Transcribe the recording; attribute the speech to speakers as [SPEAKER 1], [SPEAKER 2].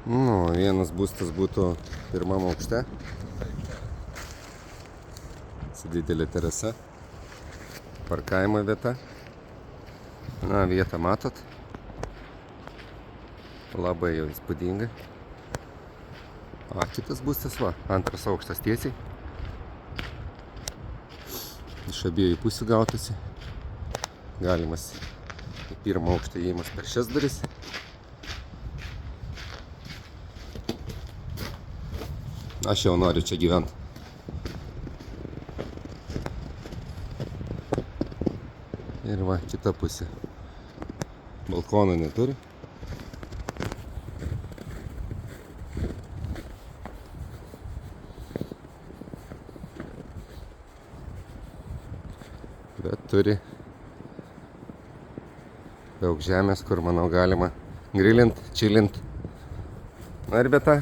[SPEAKER 1] Nu, vienas būstas būtų pirmam aukšte. Su didelė terasa. Parkavimo vieta. Na, vietą matot. Labai jau įspūdinga. O kitas būstas, va, antras aukštas tiesiai. Iš abiejų pusių gautasi. Galimas į pirmą aukštą įėjimas per šias duris. Aš jau noriu čia gyventi. Ir va, kita pusė. Balkono neturi. Bet turi daug žemės, kur, manau, galima grilint, čilint. Na ir vieta.